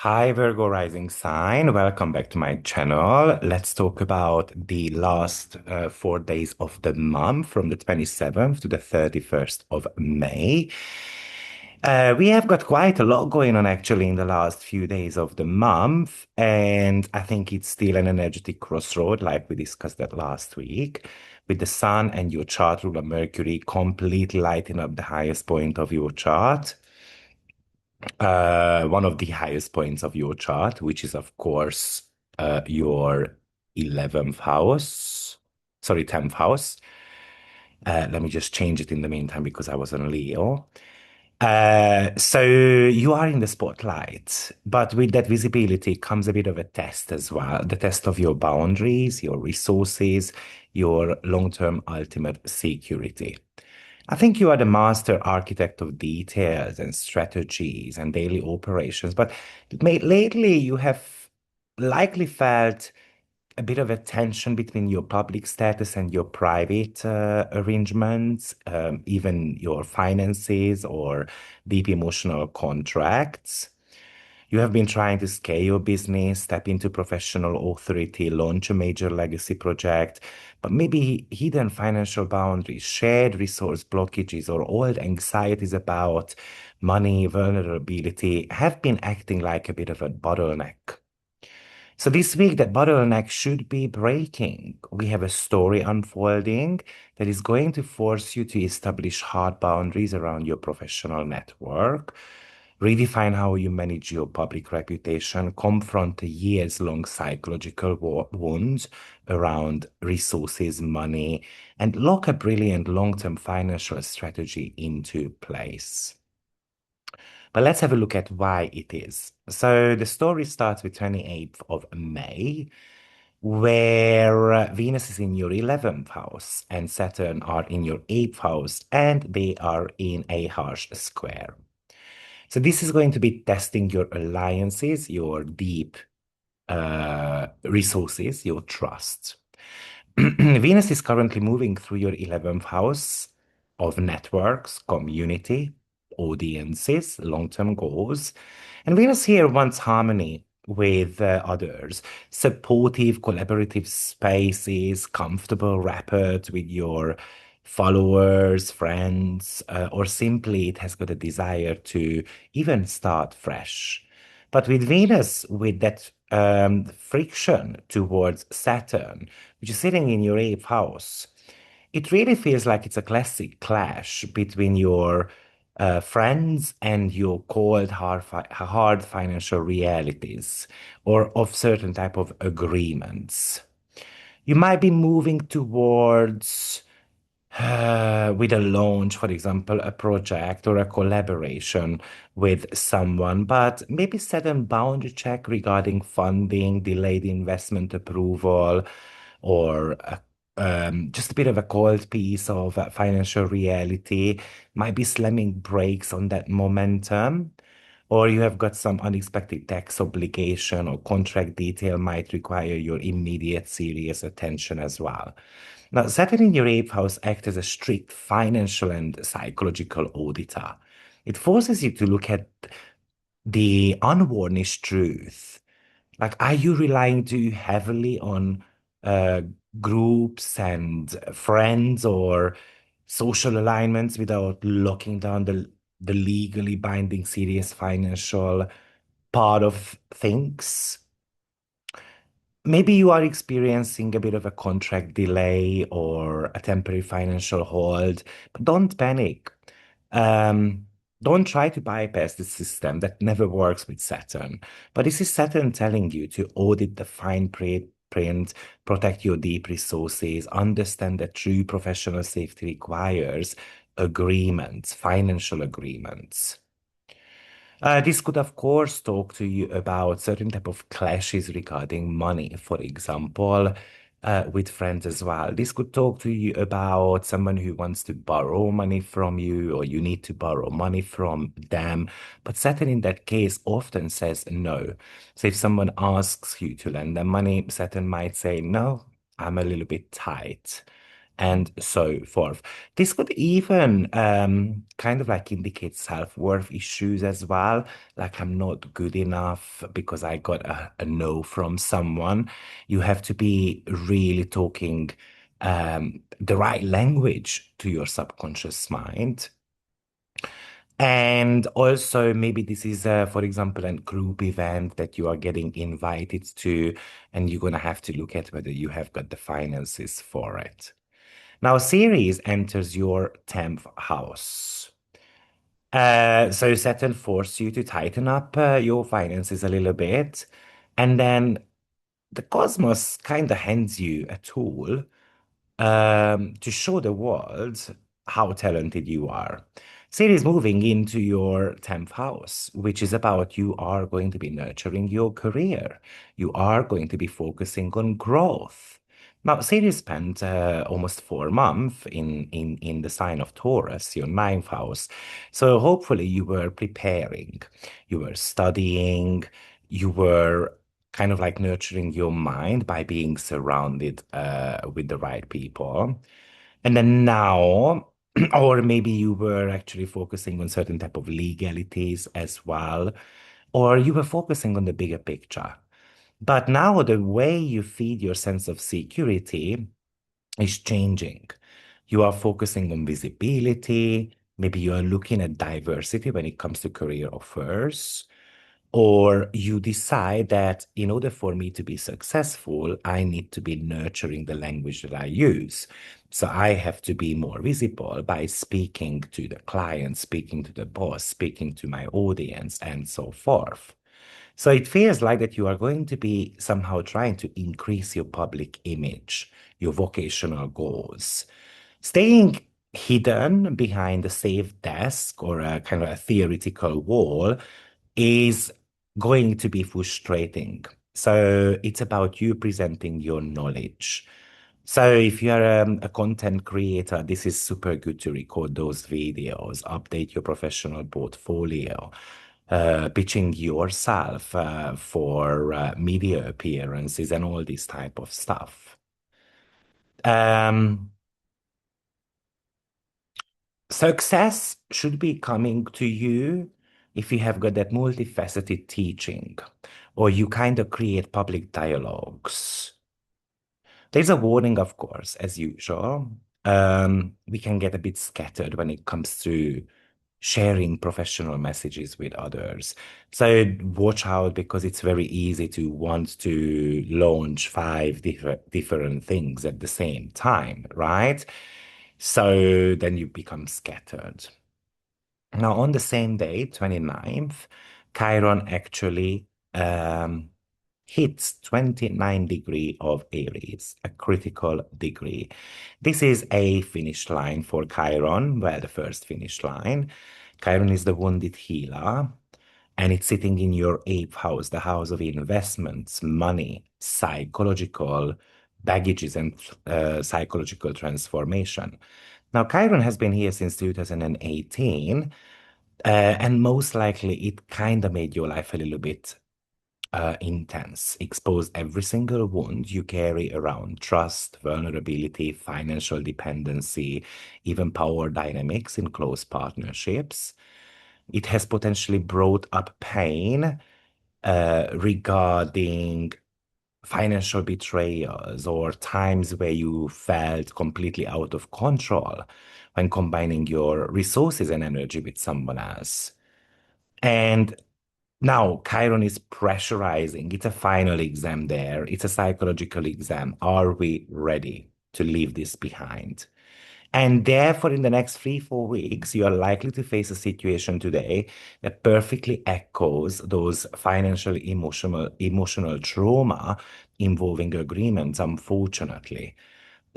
Hi, Virgo rising sign. Welcome back to my channel. Let's talk about the last 4 days of the month from the 27th to the 31st of May. We have got quite a lot going on actually in the last few days of the month, and I think it's still an energetic crossroad, like we discussed that last week, with the Sun and your chart ruler Mercury completely lighting up the highest point of your chart, one of the highest points of your chart, which is, of course, your 11th house. Sorry, 10th house. Let me just change it in the meantime because I was on Leo. So you are in the spotlight, but with that visibility comes a bit of a test as well. The test of your boundaries, your resources, your long-term ultimate security. I think you are the master architect of details and strategies and daily operations, but lately you have likely felt a bit of a tension between your public status and your private arrangements, even your finances or deep emotional contracts. You have been trying to scale your business, step into professional authority, launch a major legacy project, but maybe hidden financial boundaries, shared resource blockages, or old anxieties about money, vulnerability have been acting like a bit of a bottleneck. So this week, that bottleneck should be breaking. We have a story unfolding that is going to force you to establish hard boundaries around your professional network, redefine how you manage your public reputation, confront a years-long psychological wounds around resources, money, and lock a brilliant long-term financial strategy into place. But let's have a look at why it is. So the story starts with 28th of May, where Venus is in your 11th house and Saturn are in your 8th house, and they are in a harsh square. So this is going to be testing your alliances, your deep resources, your trust. Venus is currently moving through your 11th house of networks, community, audiences, long-term goals. And Venus here wants harmony with others, supportive, collaborative spaces, comfortable rapport with your followers, friends, or simply it has got a desire to even start fresh. But with Venus, with that friction towards Saturn, which is sitting in your eighth house, it really feels like it's a classic clash between your friends and your cold, hard financial realities or of certain type of agreements. You might be moving towards with a launch, for example, a project or a collaboration with someone, but maybe set a boundary check regarding funding, delayed investment approval, or just a bit of a cold piece of financial reality might be slamming brakes on that momentum. Or you have got some unexpected tax obligation or contract detail might require your immediate serious attention as well. Now, Saturn in your eighth house acts as a strict financial and psychological auditor. It forces you to look at the unvarnished truth. Like, are you relying too heavily on uh, groups and friends or social alignments without locking down the legally binding serious financial part of things? Maybe you are experiencing a bit of a contract delay or a temporary financial hold, but don't panic. Um, don't try to bypass the system that never works with Saturn. But this is Saturn telling you to audit the fine print, protect your deep resources, understand that true professional safety requires agreements, financial agreements. This could, of course, talk to you about certain type of clashes regarding money, for example, with friends as well. This could talk to you about someone who wants to borrow money from you, or you need to borrow money from them. But Saturn, in that case, often says no. So if someone asks you to lend them money, Saturn might say, no, I'm a little bit tight. and so forth. This could even kind of like indicate self-worth issues as well. Like, I'm not good enough because I got a no from someone. You have to be really talking the right language to your subconscious mind. And also, maybe this is, for example, a group event that you are getting invited to, and you're going to have to look at whether you have got the finances for it. Now, Ceres enters your 10th house. So Saturn forces you to tighten up your finances a little bit. And then the cosmos kind of hands you a tool to show the world how talented you are. Ceres moving into your 10th house, which is about you are going to be nurturing your career. You are going to be focusing on growth. Now, Ceres spent almost 4 months in the sign of Taurus, your ninth house. So hopefully you were preparing, you were studying, you were kind of like nurturing your mind by being surrounded with the right people. And then now, or maybe you were actually focusing on certain type of legalities as well, or you were focusing on the bigger picture. But now the way you feed your sense of security is changing. You are focusing on visibility. Maybe you are looking at diversity when it comes to career offers. Or you decide that in order for me to be successful, I need to be nurturing the language that I use. So I have to be more visible by speaking to the client, speaking to the boss, speaking to my audience, and so forth. So it feels like that you are going to be somehow trying to increase your public image, your vocational goals. Staying hidden behind a safe desk or a kind of a theoretical wall is going to be frustrating. So it's about you presenting your knowledge. So if you're a content creator, this is super good to record those videos, update your professional portfolio, pitching yourself for media appearances and all this type of stuff. Um, Success should be coming to you if you have got that multifaceted teaching, or you kind of create public dialogues. There's a warning, of course, as usual. We can get a bit scattered when it comes to sharing professional messages with others. So watch out because it's very easy to want to launch five different things at the same time, right? So then you become scattered. Now, on the same day, 29th, Chiron actually um, hits 29 degree of Aries, a critical degree. This is a finish line for Chiron, well, the first finish line. Chiron is the wounded healer, and it's sitting in your eighth house, the house of investments, money, psychological baggages, and psychological transformation. Now, Chiron has been here since 2018, and most likely it kind of made your life a little bit intense, expose every single wound you carry around trust, vulnerability, financial dependency, even power dynamics in close partnerships. It has potentially brought up pain regarding financial betrayals or times where you felt completely out of control when combining your resources and energy with someone else. And now Chiron is pressurizing. It's a final exam there. It's a psychological exam. Are we ready to leave this behind? And therefore, in the next 3, 4 weeks, you are likely to face a situation today that perfectly echoes those financial, emotional trauma involving agreements, unfortunately.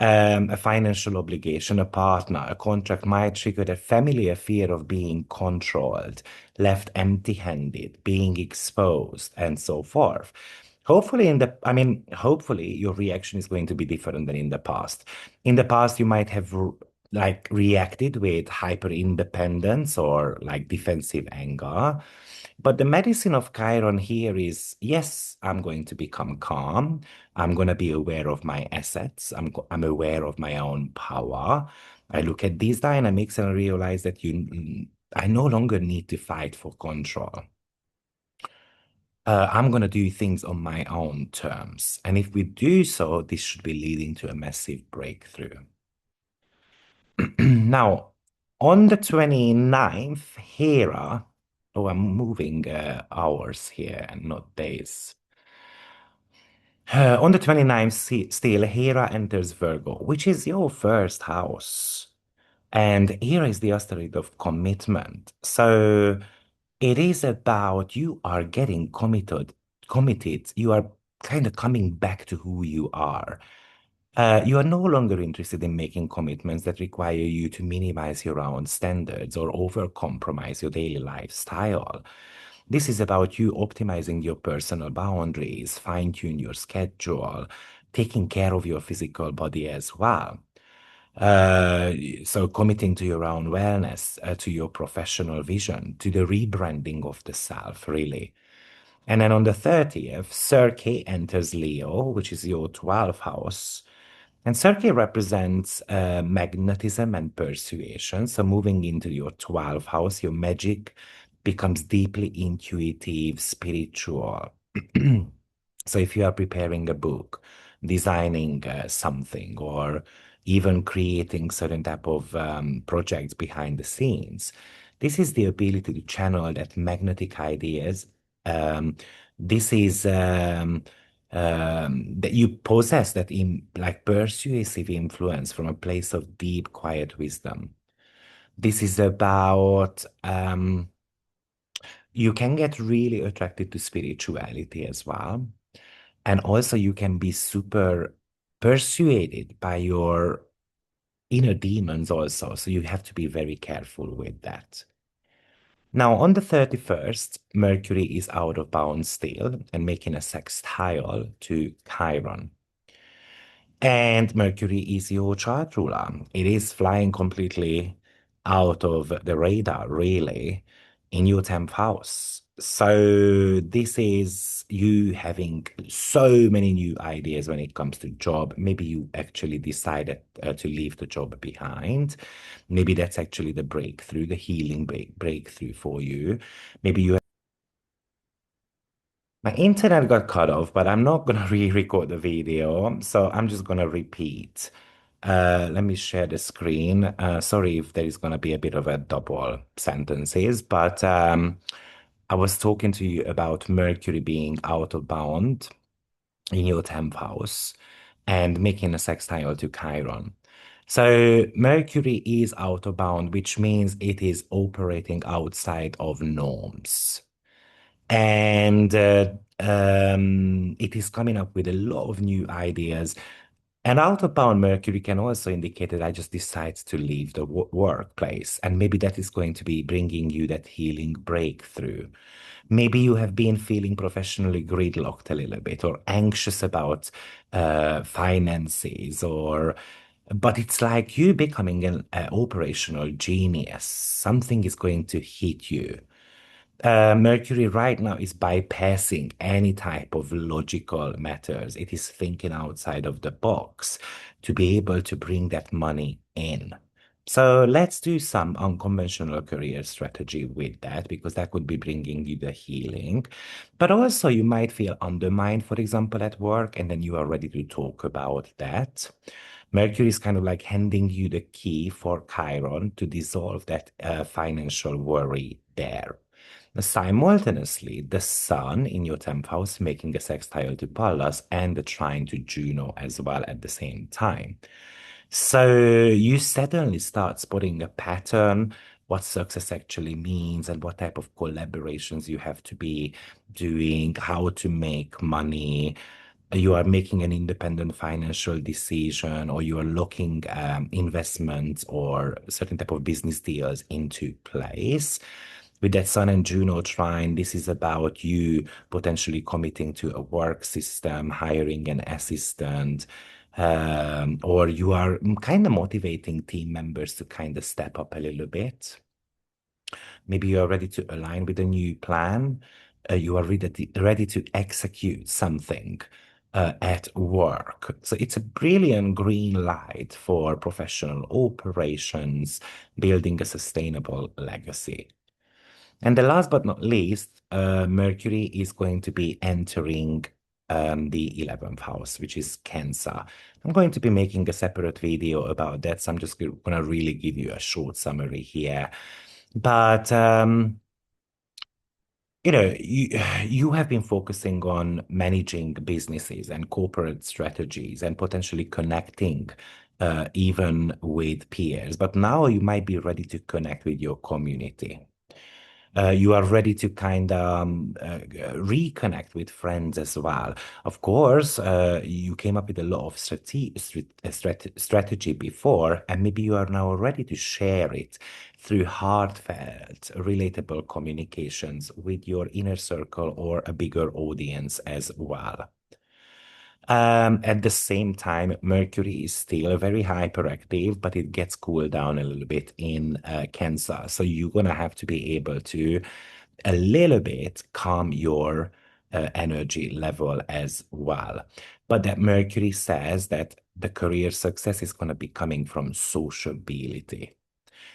A financial obligation, a partner, a contract might trigger a familiar fear of being controlled, left empty-handed, being exposed, and so forth. Hopefully your reaction is going to be different than in the past. In the past, you might have reacted with hyper independence or like defensive anger. But the medicine of Chiron here is, yes, I'm going to become calm. I'm going to be aware of my assets. I'm aware of my own power. I look at these dynamics and I realize that I no longer need to fight for control. I'm going to do things on my own terms. And if we do so, this should be leading to a massive breakthrough. Now, on the 29th, Hera, oh, I'm moving hours here and not days. On the 29th, still, Hera enters Virgo, which is your first house. And Hera is the asteroid of commitment. So it is about you are getting committed. You are kind of coming back to who you are. You are no longer interested in making commitments that require you to minimize your own standards or overcompromise your daily lifestyle. This is about you optimizing your personal boundaries, fine-tune your schedule, taking care of your physical body as well. Uh, so committing to your own wellness, to your professional vision, to the rebranding of the self, really. And then on the 30th, Circe enters Leo, which is your 12th house. And Circe represents magnetism and persuasion. So moving into your 12th house, your magic becomes deeply intuitive, spiritual. So if you are preparing a book, designing something, or even creating certain type of projects behind the scenes, this is the ability to channel that magnetic ideas. Um, this is that you possess that in like persuasive influence from a place of deep, quiet wisdom. This is about you can get really attracted to spirituality as well. And also you can be super persuaded by your inner demons also. So you have to be very careful with that. Now, on the 31st, Mercury is out of bounds still and making a sextile to Chiron. And Mercury is your chart ruler. It is flying completely out of the radar, really, in your 10th house. So this is you having so many new ideas when it comes to job. Maybe you actually decided to leave the job behind. Maybe that's actually the breakthrough, the healing breakthrough for you. Maybe you My internet got cut off, but I'm not gonna re-record the video, so I'm just gonna repeat. Let me share the screen. Sorry if there is gonna be a bit of a double sentences, but I was talking to you about Mercury being out of bound in your 10th house and making a sextile to Chiron. So Mercury is out of bound, which means it is operating outside of norms. And it is coming up with a lot of new ideas. And out of bound Mercury can also indicate that I just decide to leave the workplace. And maybe that is going to be bringing you that healing breakthrough. Maybe you have been feeling professionally gridlocked a little bit or anxious about finances or but it's like you becoming an operational genius. Something is going to hit you. Mercury right now is bypassing any type of logical matters. It is thinking outside of the box to be able to bring that money in. So let's do some unconventional career strategy with that because that could be bringing you the healing. But also you might feel undermined, for example, at work, and then you are ready to talk about that. Mercury is kind of like handing you the key for Chiron to dissolve that financial worry there. Simultaneously, the Sun in your 10th house making a sextile to Pallas and the trine to Juno as well at the same time. So you suddenly start spotting a pattern, what success actually means, and what type of collaborations you have to be doing, how to make money. You are making an independent financial decision, or you are looking investments or certain type of business deals into place. With that Sun and Juno trine, this is about you potentially committing to a work system, hiring an assistant, or you are kind of motivating team members to kind of step up a little bit. Maybe you are ready to align with a new plan. You are ready to execute something at work. So it's a brilliant green light for professional operations, building a sustainable legacy. And the last but not least, Mercury is going to be entering the 11th house, which is Cancer. I'm going to be making a separate video about that, so I'm just going to really give you a short summary here. But you have been focusing on managing businesses and corporate strategies and potentially connecting even with peers. But now you might be ready to connect with your community. You are ready to kind of reconnect with friends as well. Of course, you came up with a lot of strategy before, and maybe you are now ready to share it through heartfelt, relatable communications with your inner circle or a bigger audience as well. At the same time, Mercury is still very hyperactive, but it gets cooled down a little bit in Cancer. So you're gonna have to be able to a little bit calm your energy level as well. But that Mercury says that the career success is gonna be coming from sociability.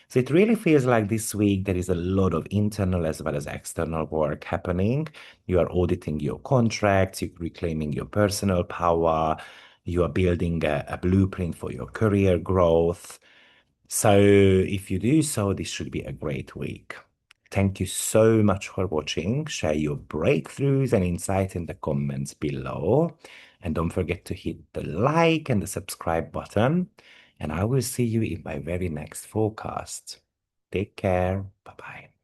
So it really feels like this week there is a lot of internal as well as external work happening. You are auditing your contracts, you're reclaiming your personal power, you are building a blueprint for your career growth. So if you do so, this should be a great week. Thank you so much for watching. Share your breakthroughs and insights in the comments below. And don't forget to hit the like and the subscribe button. And I will see you in my very next forecast. Take care. Bye bye.